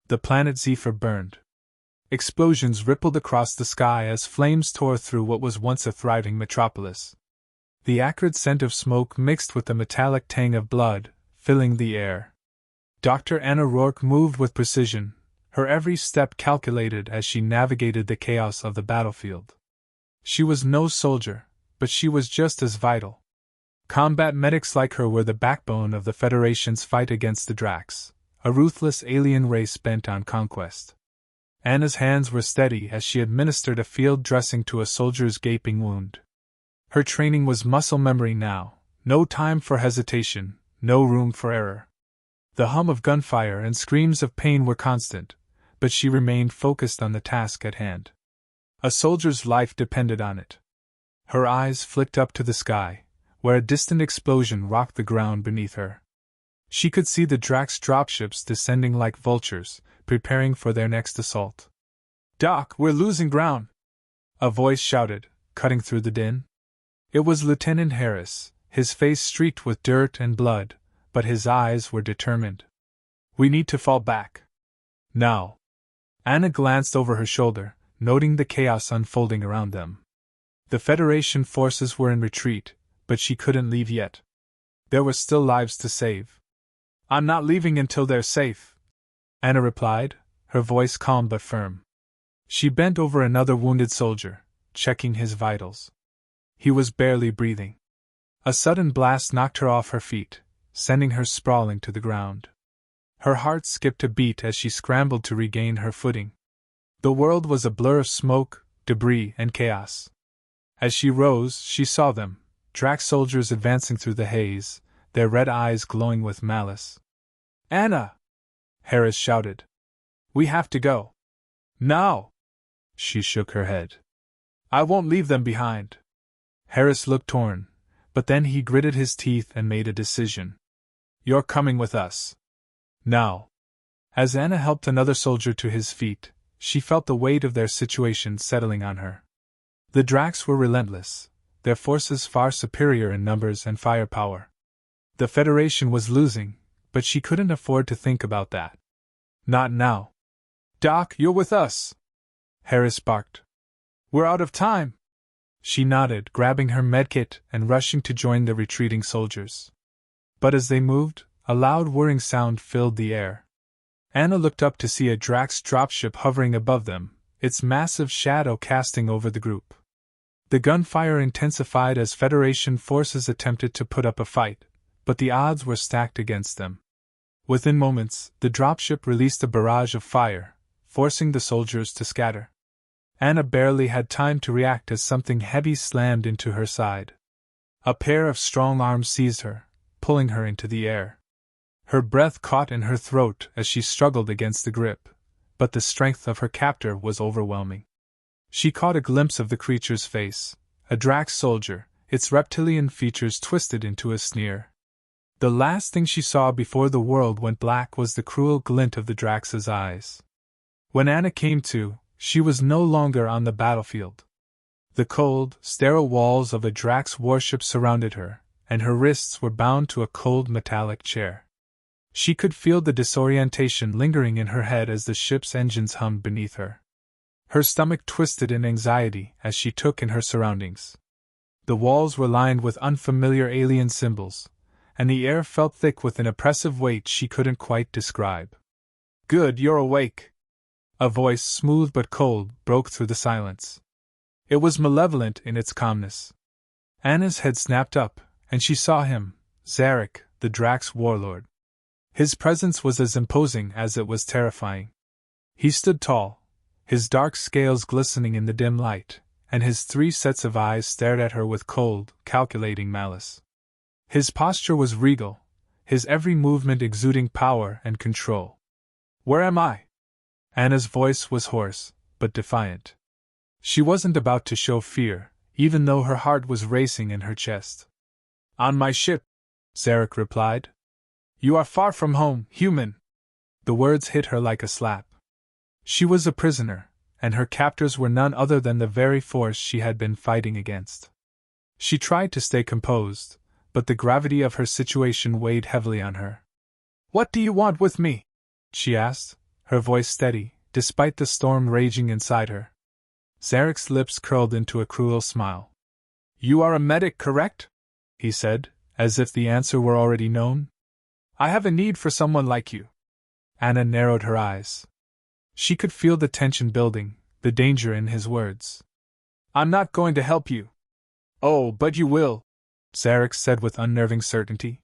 The planet Zephyr burned. Explosions rippled across the sky as flames tore through what was once a thriving metropolis. The acrid scent of smoke mixed with the metallic tang of blood, filling the air. Dr. Anna Rourke moved with precision, her every step calculated as she navigated the chaos of the battlefield. She was no soldier, but she was just as vital. Combat medics like her were the backbone of the Federation's fight against the Draxx, a ruthless alien race bent on conquest. Anna's hands were steady as she administered a field dressing to a soldier's gaping wound. Her training was muscle memory now, no time for hesitation, no room for error. The hum of gunfire and screams of pain were constant, but she remained focused on the task at hand. A soldier's life depended on it. Her eyes flicked up to the sky, where a distant explosion rocked the ground beneath her. She could see the Draxx dropships descending like vultures, preparing for their next assault. "Doc, we're losing ground!" a voice shouted, cutting through the din. It was Lieutenant Harris, his face streaked with dirt and blood, but his eyes were determined. "We need to fall back. Now." Anna glanced over her shoulder, noting the chaos unfolding around them. The Federation forces were in retreat, but she couldn't leave yet. There were still lives to save. "I'm not leaving until they're safe," Anna replied, her voice calm but firm. She bent over another wounded soldier, checking his vitals. He was barely breathing. A sudden blast knocked her off her feet, sending her sprawling to the ground. Her heart skipped a beat as she scrambled to regain her footing. The world was a blur of smoke, debris, and chaos. As she rose, she saw them, Draxx soldiers advancing through the haze, their red eyes glowing with malice. "Anna!" Harris shouted. "We have to go. Now!" She shook her head. "I won't leave them behind." Harris looked torn, but then he gritted his teeth and made a decision. "You're coming with us. Now." As Anna helped another soldier to his feet, she felt the weight of their situation settling on her. The Draxx were relentless, their forces far superior in numbers and firepower. The Federation was losing, but she couldn't afford to think about that. Not now. "Doc, you're with us!" Harris barked. "We're out of time!" She nodded, grabbing her medkit and rushing to join the retreating soldiers. But as they moved, a loud whirring sound filled the air. Anna looked up to see a Draxx dropship hovering above them, its massive shadow casting over the group. The gunfire intensified as Federation forces attempted to put up a fight, but the odds were stacked against them. Within moments, the dropship released a barrage of fire, forcing the soldiers to scatter. Anna barely had time to react as something heavy slammed into her side. A pair of strong arms seized her, pulling her into the air. Her breath caught in her throat as she struggled against the grip, but the strength of her captor was overwhelming. She caught a glimpse of the creature's face, a Draxx soldier, its reptilian features twisted into a sneer. The last thing she saw before the world went black was the cruel glint of the Draxx's eyes. When Anna came to, she was no longer on the battlefield. The cold, sterile walls of a Draxx warship surrounded her, and her wrists were bound to a cold metallic chair. She could feel the disorientation lingering in her head as the ship's engines hummed beneath her. Her stomach twisted in anxiety as she took in her surroundings. The walls were lined with unfamiliar alien symbols, and the air felt thick with an oppressive weight she couldn't quite describe. "Good, you're awake!" A voice, smooth but cold, broke through the silence. It was malevolent in its calmness. Anna's head snapped up, and she saw him, Zarek, the Draxx warlord. His presence was as imposing as it was terrifying. He stood tall, his dark scales glistening in the dim light, and his 3 sets of eyes stared at her with cold, calculating malice. His posture was regal, his every movement exuding power and control. "Where am I?" Anna's voice was hoarse, but defiant. She wasn't about to show fear, even though her heart was racing in her chest. "On my ship," Zarek replied. "You are far from home, human." The words hit her like a slap. She was a prisoner, and her captors were none other than the very force she had been fighting against. She tried to stay composed, but the gravity of her situation weighed heavily on her. "What do you want with me?" she asked, her voice steady, despite the storm raging inside her. Zarek's lips curled into a cruel smile. "You are a medic, correct?" he said, as if the answer were already known. "I have a need for someone like you." Anna narrowed her eyes. She could feel the tension building, the danger in his words. "I'm not going to help you." "Oh, but you will," Zarek said with unnerving certainty.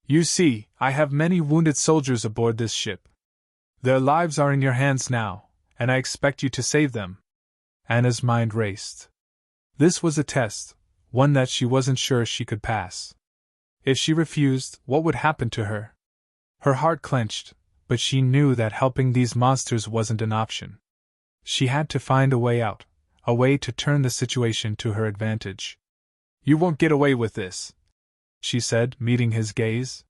"You see, I have many wounded soldiers aboard this ship. Their lives are in your hands now, and I expect you to save them." Anna's mind raced. This was a test, one that she wasn't sure she could pass. If she refused, what would happen to her? Her heart clenched, but she knew that helping these monsters wasn't an option. She had to find a way out, a way to turn the situation to her advantage. "You won't get away with this," she said, meeting his gaze.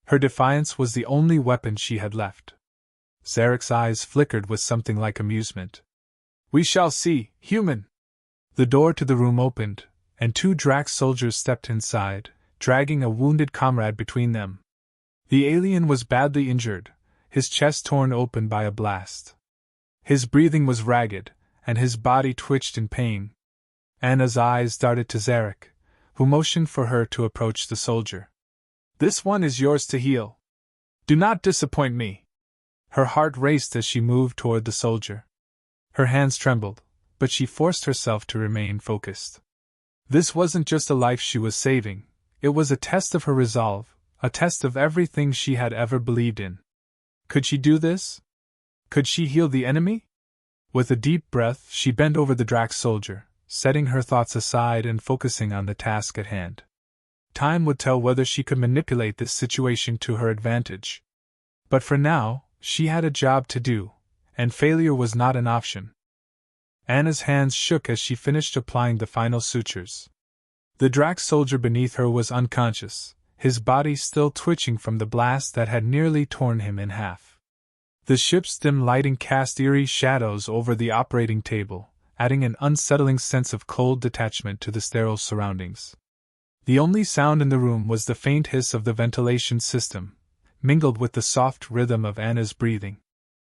Her defiance was the only weapon she had left. Zarek's eyes flickered with something like amusement. "We shall see, human." The door to the room opened, and 2 Draxx soldiers stepped inside, dragging a wounded comrade between them. The alien was badly injured, his chest torn open by a blast. His breathing was ragged, and his body twitched in pain. Anna's eyes darted to Zarek, who motioned for her to approach the soldier. "This one is yours to heal. Do not disappoint me." Her heart raced as she moved toward the soldier. Her hands trembled, but she forced herself to remain focused. This wasn't just a life she was saving, it was a test of her resolve, a test of everything she had ever believed in. Could she do this? Could she heal the enemy? With a deep breath, she bent over the Draxx soldier, setting her thoughts aside and focusing on the task at hand. Time would tell whether she could manipulate this situation to her advantage. But for now, she had a job to do, and failure was not an option. Anna's hands shook as she finished applying the final sutures. The Draxx soldier beneath her was unconscious, his body still twitching from the blast that had nearly torn him in half. The ship's dim lighting cast eerie shadows over the operating table, adding an unsettling sense of cold detachment to the sterile surroundings. The only sound in the room was the faint hiss of the ventilation system, mingled with the soft rhythm of Anna's breathing.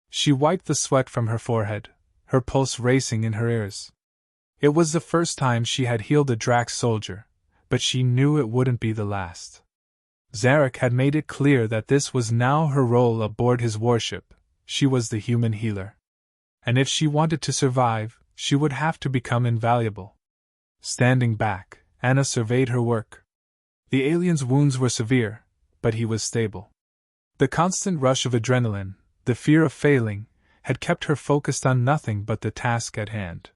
She wiped the sweat from her forehead, her pulse racing in her ears. It was the first time she had healed a Draxx soldier, but she knew it wouldn't be the last. Zarek had made it clear that this was now her role aboard his warship. She was the human healer. And if she wanted to survive, she would have to become invaluable. Standing back, Anna surveyed her work. The alien's wounds were severe, but he was stable. The constant rush of adrenaline, the fear of failing, had kept her focused on nothing but the task at hand.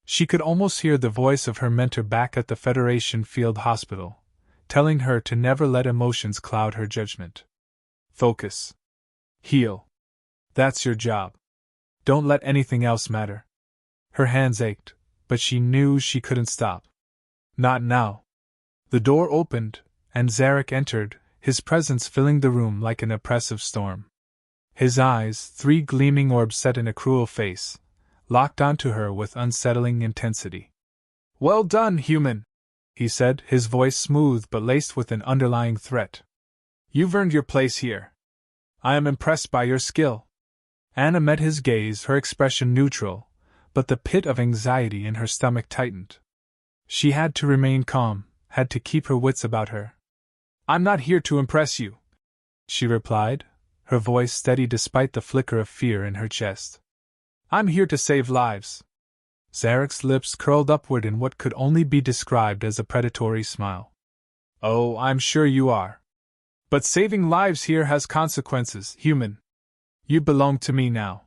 She could almost hear the voice of her mentor back at the Federation Field Hospital, telling her to never let emotions cloud her judgment. Focus. Heal. That's your job. Don't let anything else matter. Her hands ached, but she knew she couldn't stop. Not now. The door opened, and Zarek entered, his presence filling the room like an oppressive storm. His eyes, 3 gleaming orbs set in a cruel face, locked onto her with unsettling intensity. "Well done, human," he said, his voice smooth but laced with an underlying threat. "You've earned your place here. I am impressed by your skill." Anna met his gaze, her expression neutral, but the pit of anxiety in her stomach tightened. She had to remain calm, had to keep her wits about her. "I'm not here to impress you," she replied, her voice steady despite the flicker of fear in her chest. "I'm here to save lives." Zarek's lips curled upward in what could only be described as a predatory smile. "Oh, I'm sure you are. But saving lives here has consequences, human. You belong to me now.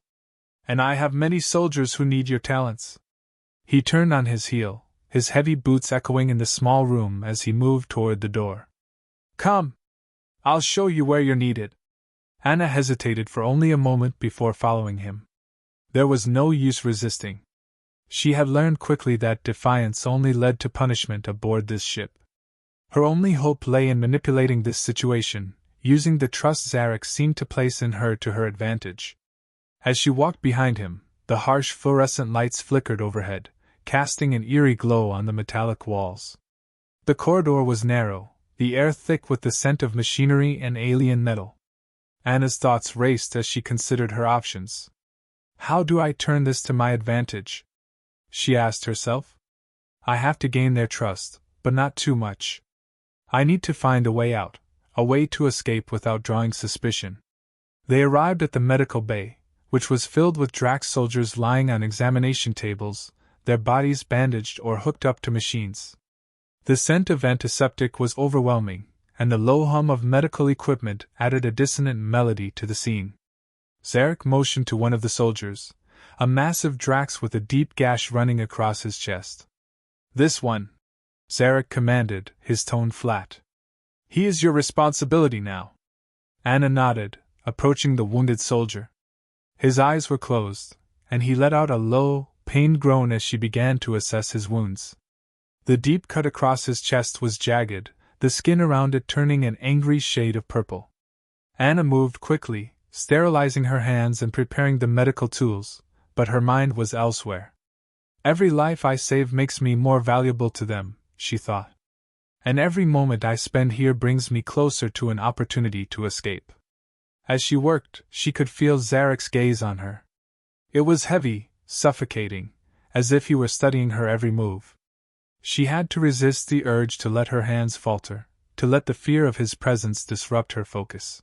And I have many soldiers who need your talents." He turned on his heel, his heavy boots echoing in the small room as he moved toward the door. "Come. I'll show you where you're needed." Anna hesitated for only a moment before following him. There was no use resisting. She had learned quickly that defiance only led to punishment aboard this ship. Her only hope lay in manipulating this situation, using the trust Zarek seemed to place in her to her advantage. As she walked behind him, the harsh fluorescent lights flickered overhead, casting an eerie glow on the metallic walls. The corridor was narrow, the air thick with the scent of machinery and alien metal. Anna's thoughts raced as she considered her options. How do I turn this to my advantage? She asked herself. I have to gain their trust, but not too much. I need to find a way out, a way to escape without drawing suspicion. They arrived at the medical bay, which was filled with Draxx soldiers lying on examination tables, their bodies bandaged or hooked up to machines. The scent of antiseptic was overwhelming, and the low hum of medical equipment added a dissonant melody to the scene. Zarek motioned to one of the soldiers, a massive Draxx with a deep gash running across his chest. This one, Zarek commanded, his tone flat. He is your responsibility now. Anna nodded, approaching the wounded soldier. His eyes were closed, and he let out a low, pained groan as she began to assess his wounds. The deep cut across his chest was jagged, the skin around it turning an angry shade of purple. Anna moved quickly, sterilizing her hands and preparing the medical tools, but her mind was elsewhere. Every life I save makes me more valuable to them, she thought. And every moment I spend here brings me closer to an opportunity to escape. As she worked, she could feel Zarek's gaze on her. It was heavy, suffocating, as if he were studying her every move. She had to resist the urge to let her hands falter, to let the fear of his presence disrupt her focus.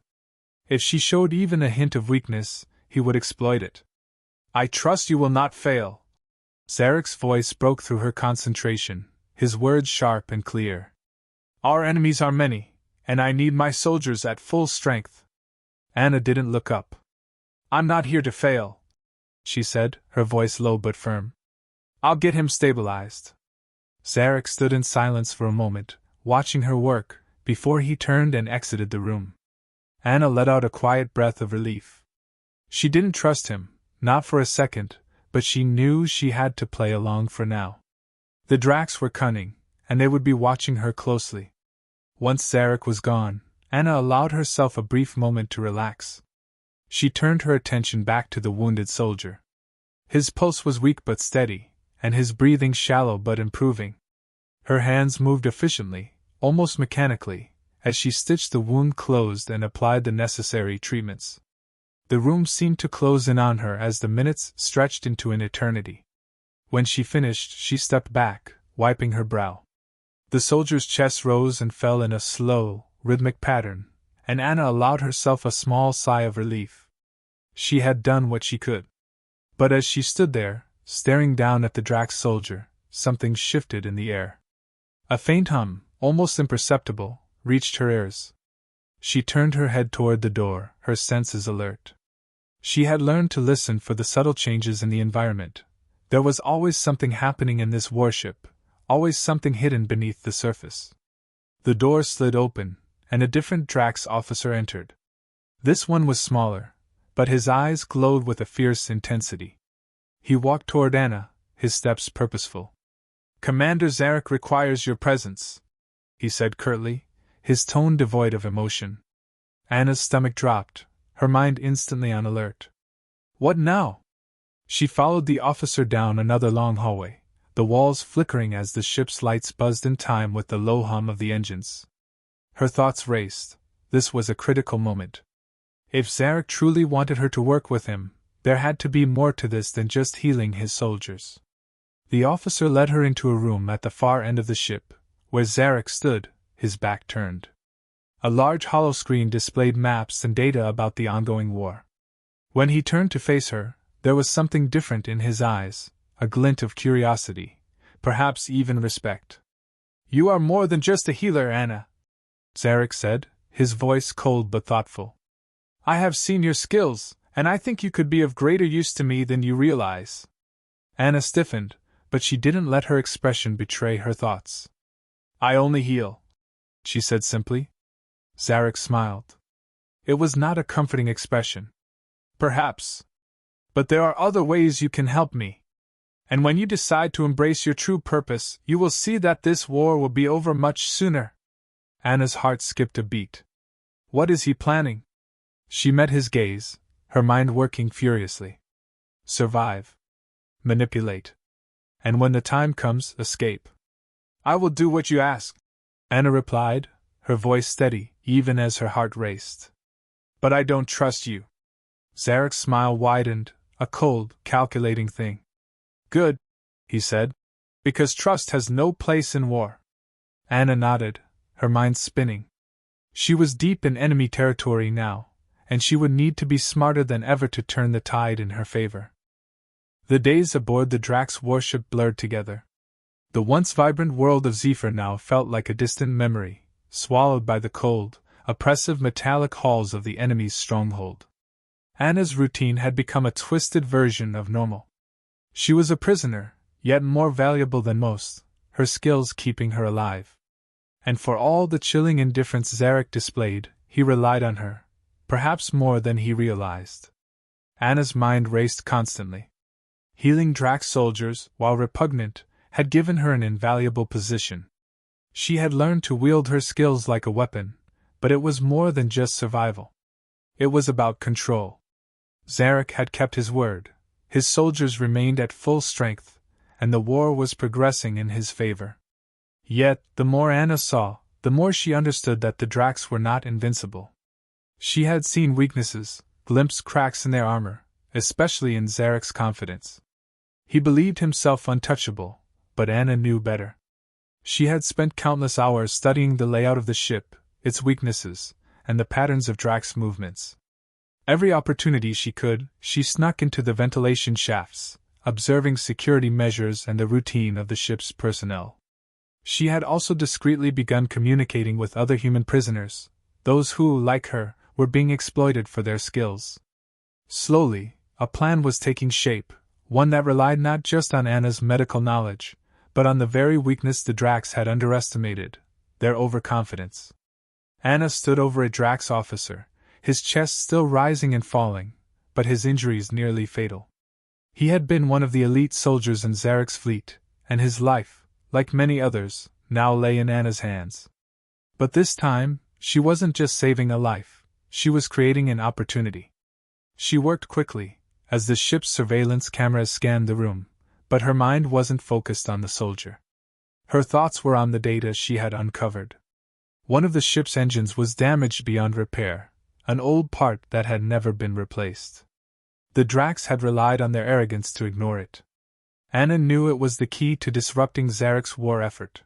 If she showed even a hint of weakness, he would exploit it. I trust you will not fail. Zarek's voice broke through her concentration, his words sharp and clear. Our enemies are many, and I need my soldiers at full strength. Anna didn't look up. I'm not here to fail, she said, her voice low but firm. I'll get him stabilized. Zarek stood in silence for a moment, watching her work, before he turned and exited the room. Anna let out a quiet breath of relief. She didn't trust him, not for a second, but she knew she had to play along for now. The Draxx were cunning, and they would be watching her closely. Once Zarek was gone, Anna allowed herself a brief moment to relax. She turned her attention back to the wounded soldier. His pulse was weak but steady, and his breathing shallow but improving. Her hands moved efficiently, almost mechanically, as she stitched the wound closed and applied the necessary treatments. The room seemed to close in on her as the minutes stretched into an eternity. When she finished, she stepped back, wiping her brow. The soldier's chest rose and fell in a slow, rhythmic pattern, and Anna allowed herself a small sigh of relief. She had done what she could. But as she stood there, staring down at the Draxx soldier, something shifted in the air. A faint hum, almost imperceptible, reached her ears. She turned her head toward the door, her senses alert. She had learned to listen for the subtle changes in the environment. There was always something happening in this warship, always something hidden beneath the surface. The door slid open, and a different Draxx officer entered. This one was smaller, but his eyes glowed with a fierce intensity. He walked toward Anna, his steps purposeful. Commander Zarek requires your presence, he said curtly, his tone devoid of emotion. Anna's stomach dropped, her mind instantly on alert. What now? She followed the officer down another long hallway, the walls flickering as the ship's lights buzzed in time with the low hum of the engines. Her thoughts raced. This was a critical moment. If Zarek truly wanted her to work with him, there had to be more to this than just healing his soldiers. The officer led her into a room at the far end of the ship, where Zarek stood, his back turned. A large hollow screen displayed maps and data about the ongoing war. When he turned to face her, there was something different in his eyes, a glint of curiosity, perhaps even respect. You are more than just a healer, Anna, Zarek said, his voice cold but thoughtful. I have seen your skills, and I think you could be of greater use to me than you realize. Anna stiffened, but she didn't let her expression betray her thoughts. I only heal, she said simply. Zarek smiled. It was not a comforting expression. Perhaps. But there are other ways you can help me. And when you decide to embrace your true purpose, you will see that this war will be over much sooner. Anna's heart skipped a beat. What is he planning? She met his gaze, her mind working furiously. Survive. Manipulate. And when the time comes, escape. I will do what you ask, Anna replied, her voice steady, even as her heart raced. But I don't trust you. Zarek's smile widened, a cold, calculating thing. Good, he said. Because trust has no place in war. Anna nodded, her mind spinning. She was deep in enemy territory now, and she would need to be smarter than ever to turn the tide in her favor. The days aboard the Draxx warship blurred together. The once vibrant world of Zephyr now felt like a distant memory, swallowed by the cold, oppressive metallic halls of the enemy's stronghold. Anna's routine had become a twisted version of normal. She was a prisoner, yet more valuable than most, her skills keeping her alive. And for all the chilling indifference Zarek displayed, he relied on her, perhaps more than he realized. Anna's mind raced constantly. Healing Draxx soldiers, while repugnant, had given her an invaluable position. She had learned to wield her skills like a weapon, but it was more than just survival. It was about control. Zarek had kept his word, his soldiers remained at full strength, and the war was progressing in his favor. Yet, the more Anna saw, the more she understood that the Draxx were not invincible. She had seen weaknesses, glimpsed cracks in their armor, especially in Zarek's confidence. He believed himself untouchable, but Anna knew better. She had spent countless hours studying the layout of the ship, its weaknesses, and the patterns of Draxx movements. Every opportunity she could, she snuck into the ventilation shafts, observing security measures and the routine of the ship's personnel. She had also discreetly begun communicating with other human prisoners, those who, like her, were being exploited for their skills. Slowly, a plan was taking shape, one that relied not just on Anna's medical knowledge, but on the very weakness the Draxx had underestimated, their overconfidence. Anna stood over a Draxx officer, his chest still rising and falling, but his injuries nearly fatal. He had been one of the elite soldiers in Zarek's fleet, and his life, like many others, now lay in Anna's hands. But this time, she wasn't just saving a life, she was creating an opportunity. She worked quickly, as the ship's surveillance cameras scanned the room, but her mind wasn't focused on the soldier. Her thoughts were on the data she had uncovered. One of the ship's engines was damaged beyond repair, an old part that had never been replaced. The Draxx had relied on their arrogance to ignore it. Anna knew it was the key to disrupting Zarek's war effort.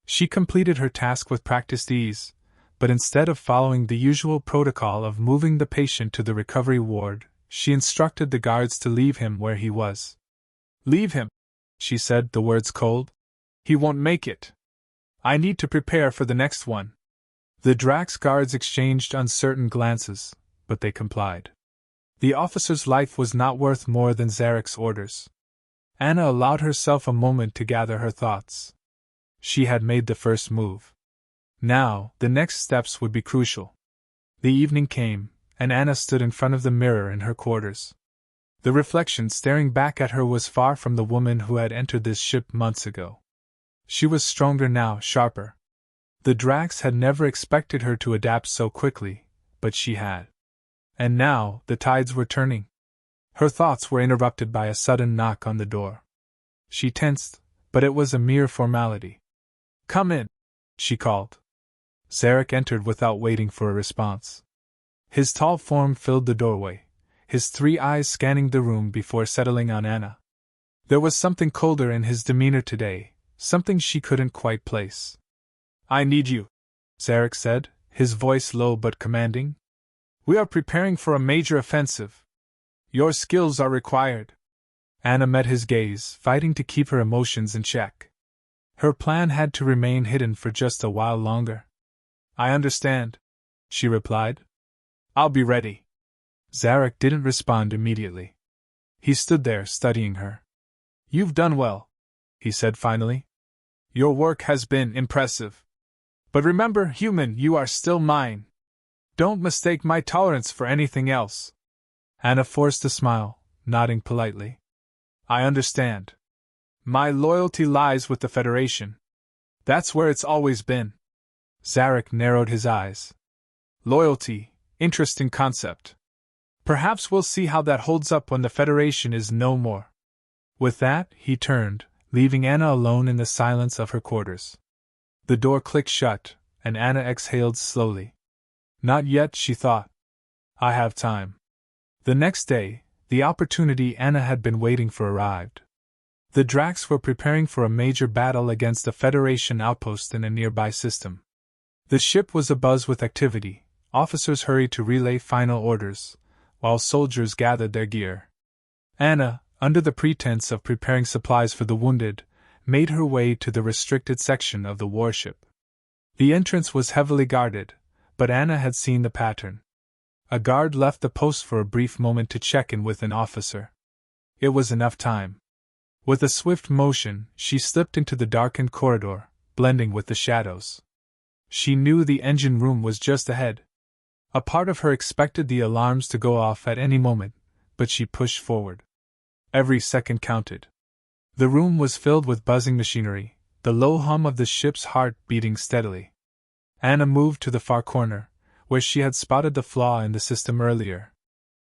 She completed her task with practiced ease, but instead of following the usual protocol of moving the patient to the recovery ward, she instructed the guards to leave him where he was. "Leave him," she said, the words cold. "He won't make it. I need to prepare for the next one." The Draxx guards exchanged uncertain glances, but they complied. The officer's life was not worth more than Zarek's orders. Anna allowed herself a moment to gather her thoughts. She had made the first move. Now, the next steps would be crucial. The evening came, and Anna stood in front of the mirror in her quarters. The reflection staring back at her was far from the woman who had entered this ship months ago. She was stronger now, sharper. The Draxx had never expected her to adapt so quickly, but she had. And now, the tides were turning. Her thoughts were interrupted by a sudden knock on the door. She tensed, but it was a mere formality. "Come in," she called. Zarek entered without waiting for a response. His tall form filled the doorway, his three eyes scanning the room before settling on Anna. There was something colder in his demeanor today, something she couldn't quite place. "I need you," Zarek said, his voice low but commanding. "We are preparing for a major offensive. Your skills are required." Anna met his gaze, fighting to keep her emotions in check. Her plan had to remain hidden for just a while longer. "I understand," she replied. "I'll be ready." Zarek didn't respond immediately. He stood there, studying her. "You've done well," he said finally. "Your work has been impressive. But remember, human, you are still mine. Don't mistake my tolerance for anything else." Anna forced a smile, nodding politely. "I understand. My loyalty lies with the Federation. That's where it's always been." Zarek narrowed his eyes. "Loyalty, interesting concept. Perhaps we'll see how that holds up when the Federation is no more." With that, he turned, leaving Anna alone in the silence of her quarters. The door clicked shut, and Anna exhaled slowly. Not yet, she thought. I have time. The next day, the opportunity Anna had been waiting for arrived. The Draxx were preparing for a major battle against a Federation outpost in a nearby system. The ship was abuzz with activity, officers hurried to relay final orders, while soldiers gathered their gear. Anna, under the pretense of preparing supplies for the wounded, made her way to the restricted section of the warship. The entrance was heavily guarded, but Anna had seen the pattern. A guard left the post for a brief moment to check in with an officer. It was enough time. With a swift motion, she slipped into the darkened corridor, blending with the shadows. She knew the engine room was just ahead. A part of her expected the alarms to go off at any moment, but she pushed forward. Every second counted. The room was filled with buzzing machinery, the low hum of the ship's heart beating steadily. Anna moved to the far corner, where she had spotted the flaw in the system earlier.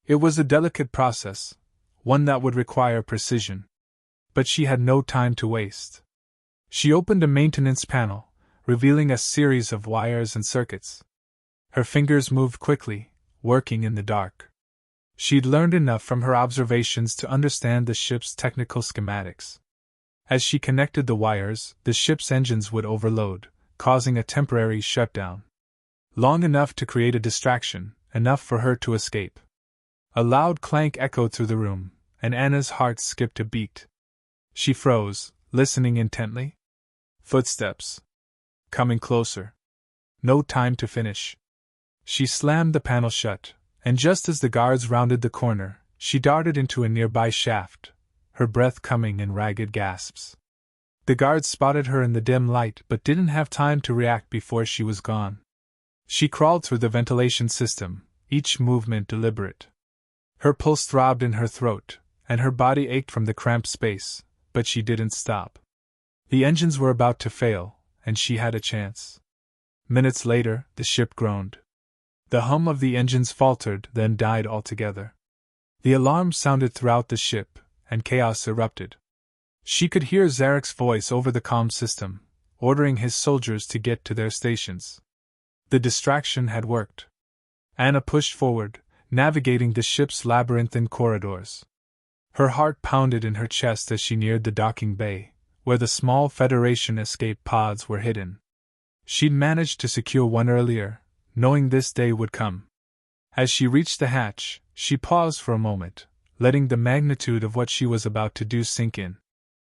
It was a delicate process, one that would require precision. But she had no time to waste. She opened a maintenance panel, revealing a series of wires and circuits. Her fingers moved quickly, working in the dark. She'd learned enough from her observations to understand the ship's technical schematics. As she connected the wires, the ship's engines would overload, causing a temporary shutdown. Long enough to create a distraction, enough for her to escape. A loud clank echoed through the room, and Anna's heart skipped a beat. She froze, listening intently. Footsteps. Coming closer. No time to finish. She slammed the panel shut, and just as the guards rounded the corner, she darted into a nearby shaft, her breath coming in ragged gasps. The guards spotted her in the dim light but didn't have time to react before she was gone. She crawled through the ventilation system, each movement deliberate. Her pulse throbbed in her throat, and her body ached from the cramped space, but she didn't stop. The engines were about to fail, and she had a chance. Minutes later, the ship groaned. The hum of the engines faltered, then died altogether. The alarm sounded throughout the ship, and chaos erupted. She could hear Zarek's voice over the comm system, ordering his soldiers to get to their stations. The distraction had worked. Anna pushed forward, navigating the ship's labyrinthine corridors. Her heart pounded in her chest as she neared the docking bay, where the small Federation escape pods were hidden. She'd managed to secure one earlier, knowing this day would come. As she reached the hatch, she paused for a moment, letting the magnitude of what she was about to do sink in.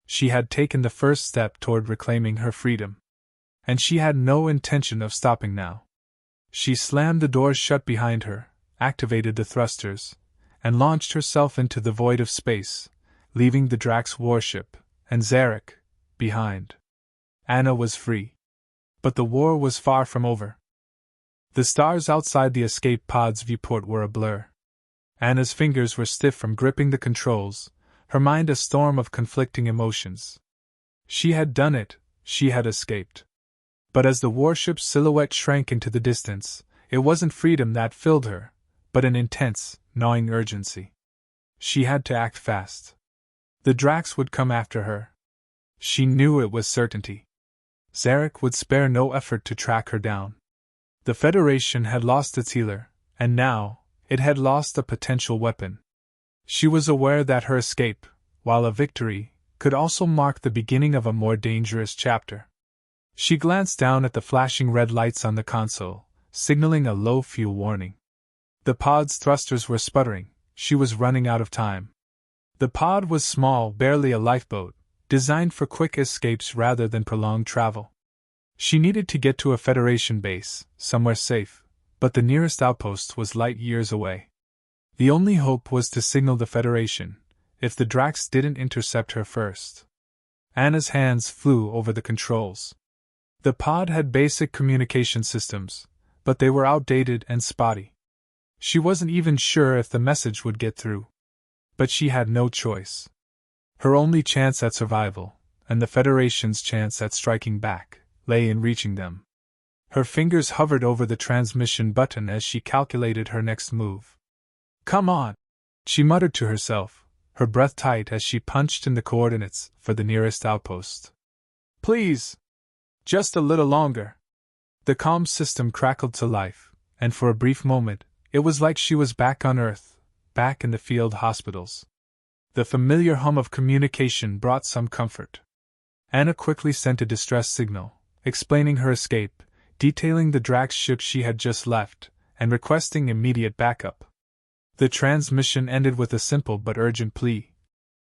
She had taken the first step toward reclaiming her freedom. And she had no intention of stopping now. She slammed the doors shut behind her, activated the thrusters, and launched herself into the void of space, leaving the Draxx warship and Zarek behind. Anna was free. But the war was far from over. The stars outside the escape pod's viewport were a blur. Anna's fingers were stiff from gripping the controls, her mind a storm of conflicting emotions. She had done it, she had escaped. But as the warship's silhouette shrank into the distance, it wasn't freedom that filled her, but an intense, gnawing urgency. She had to act fast. The Draxx would come after her. She knew it was certainty. Zarek would spare no effort to track her down. The Federation had lost its healer, and now, it had lost a potential weapon. She was aware that her escape, while a victory, could also mark the beginning of a more dangerous chapter. She glanced down at the flashing red lights on the console, signaling a low fuel warning. The pod's thrusters were sputtering, she was running out of time. The pod was small, barely a lifeboat, designed for quick escapes rather than prolonged travel. She needed to get to a Federation base, somewhere safe, but the nearest outpost was light years away. The only hope was to signal the Federation, if the Draxx didn't intercept her first. Anna's hands flew over the controls. The pod had basic communication systems, but they were outdated and spotty. She wasn't even sure if the message would get through. But she had no choice. Her only chance at survival, and the Federation's chance at striking back, lay in reaching them. Her fingers hovered over the transmission button as she calculated her next move. "Come on!" she muttered to herself, her breath tight as she punched in the coordinates for the nearest outpost. "Please! Just a little longer!" The comm system crackled to life, and for a brief moment, It was like she was back on Earth, back in the field hospitals. The familiar hum of communication brought some comfort. Anna quickly sent a distress signal, explaining her escape, detailing the Draxx ship she had just left, and requesting immediate backup. The transmission ended with a simple but urgent plea.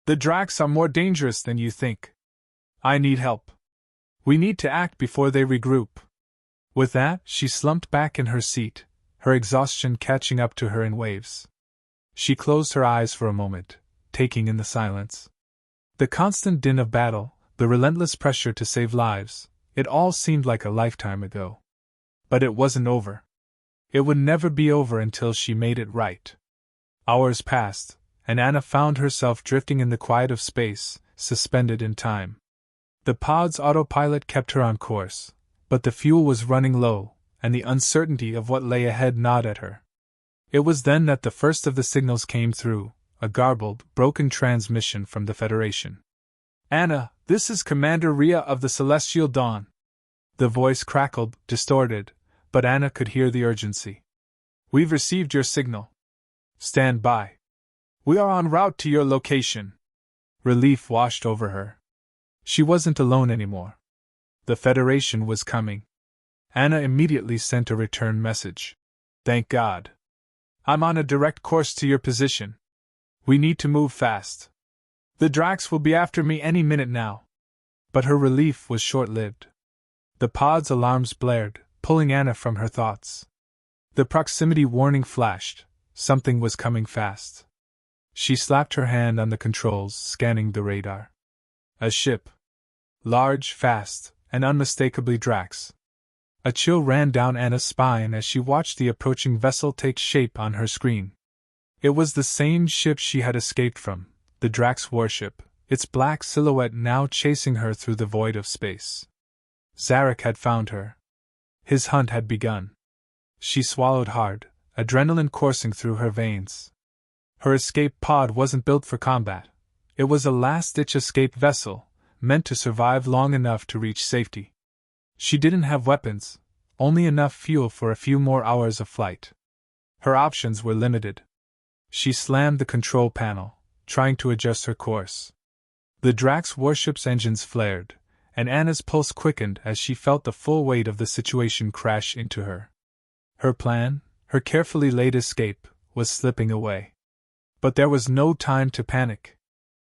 The Draxx are more dangerous than you think. I need help. We need to act before they regroup. With that, she slumped back in her seat, her exhaustion catching up to her in waves. She closed her eyes for a moment, taking in the silence. The constant din of battle, the relentless pressure to save lives, it all seemed like a lifetime ago. But it wasn't over. It would never be over until she made it right. Hours passed, and Anna found herself drifting in the quiet of space, suspended in time. The pod's autopilot kept her on course, but the fuel was running low, and the uncertainty of what lay ahead gnawed at her. It was then that the first of the signals came through, a garbled, broken transmission from the Federation. Anna, this is Commander Rhea of the Celestial Dawn. The voice crackled, distorted, but Anna could hear the urgency. We've received your signal. Stand by. We are en route to your location. Relief washed over her. She wasn't alone anymore. The Federation was coming. Anna immediately sent a return message. Thank God. I'm on a direct course to your position. We need to move fast. The Draxx will be after me any minute now. But her relief was short-lived. The pod's alarms blared, pulling Anna from her thoughts. The proximity warning flashed. Something was coming fast. She slapped her hand on the controls, scanning the radar. A ship. Large, fast, and unmistakably Draxx. A chill ran down Anna's spine as she watched the approaching vessel take shape on her screen. It was the same ship she had escaped from, the Draxx warship, its black silhouette now chasing her through the void of space. Zarek had found her. His hunt had begun. She swallowed hard, adrenaline coursing through her veins. Her escape pod wasn't built for combat. It was a last-ditch escape vessel, meant to survive long enough to reach safety. She didn't have weapons, only enough fuel for a few more hours of flight. Her options were limited. She slammed the control panel, trying to adjust her course. The Draxx warship's engines flared, and Anna's pulse quickened as she felt the full weight of the situation crash into her. Her plan, her carefully laid escape, was slipping away. But there was no time to panic.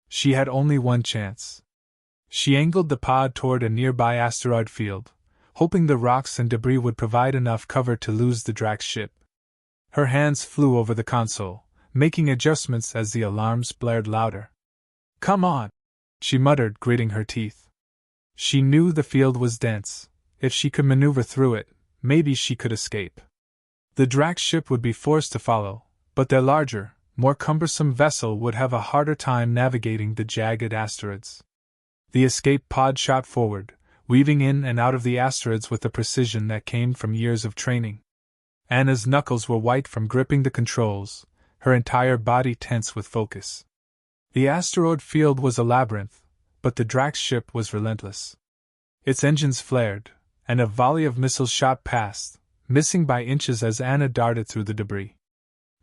She had only one chance. She angled the pod toward a nearby asteroid field, hoping the rocks and debris would provide enough cover to lose the Draxx ship. Her hands flew over the console, making adjustments as the alarms blared louder. Come on, she muttered, gritting her teeth. She knew the field was dense. If she could maneuver through it, maybe she could escape. The Draxx ship would be forced to follow, but their larger, more cumbersome vessel would have a harder time navigating the jagged asteroids. The escape pod shot forward, weaving in and out of the asteroids with a precision that came from years of training. Anna's knuckles were white from gripping the controls, her entire body tense with focus. The asteroid field was a labyrinth, but the Draxx ship was relentless. Its engines flared, and a volley of missiles shot past, missing by inches as Anna darted through the debris.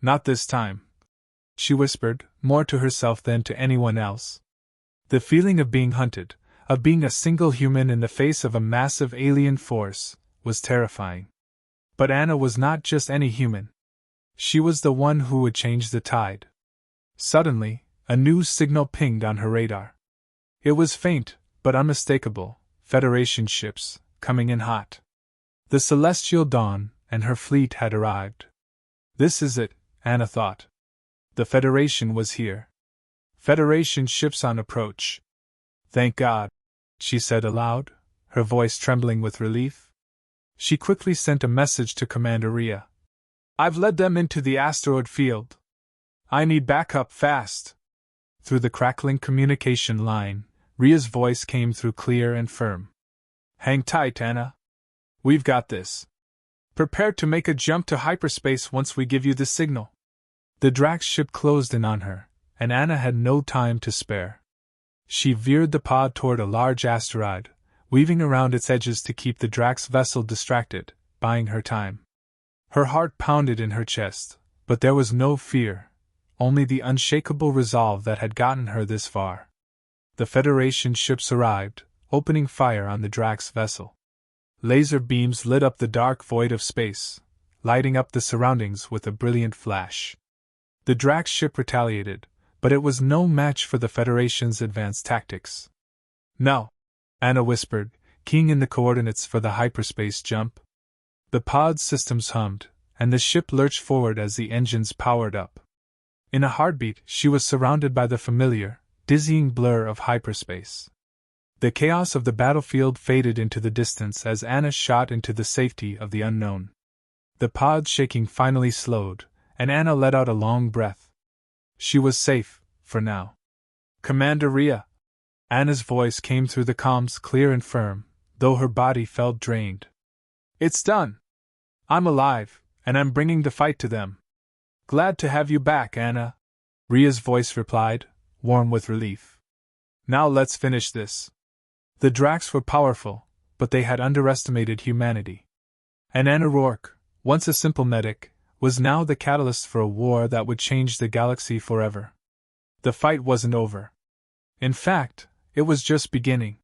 Not this time, she whispered, more to herself than to anyone else. The feeling of being hunted, of being a single human in the face of a massive alien force, was terrifying. But Anna was not just any human. She was the one who would change the tide. Suddenly, a new signal pinged on her radar. It was faint, but unmistakable. Federation ships, coming in hot. The Celestial Dawn and her fleet had arrived. This is it, Anna thought. The Federation was here. Federation ships on approach. Thank God, she said aloud, her voice trembling with relief. She quickly sent a message to Commander Rhea. I've led them into the asteroid field. I need backup fast. Through the crackling communication line, Rhea's voice came through clear and firm. Hang tight, Anna. We've got this. Prepare to make a jump to hyperspace once we give you the signal. The Draxx ship closed in on her, and Anna had no time to spare. She veered the pod toward a large asteroid, weaving around its edges to keep the Draxx vessel distracted, buying her time. Her heart pounded in her chest, but there was no fear, only the unshakable resolve that had gotten her this far. The Federation ships arrived, opening fire on the Draxx vessel. Laser beams lit up the dark void of space, lighting up the surroundings with a brilliant flash. The Draxx ship retaliated, but it was no match for the Federation's advanced tactics. "No," Anna whispered, keying in the coordinates for the hyperspace jump. The pod's systems hummed, and the ship lurched forward as the engines powered up. In a heartbeat, she was surrounded by the familiar, dizzying blur of hyperspace. The chaos of the battlefield faded into the distance as Anna shot into the safety of the unknown. The pod's shaking finally slowed, and Anna let out a long breath. She was safe, for now. "Commander Rhea!" Anna's voice came through the comms clear and firm, though her body felt drained. "It's done! I'm alive, and I'm bringing the fight to them." "Glad to have you back, Anna," Rhea's voice replied, warm with relief. "Now let's finish this." The Draxx were powerful, but they had underestimated humanity. And Anna Rourke, once a simple medic, was now the catalyst for a war that would change the galaxy forever. The fight wasn't over. In fact, it was just beginning.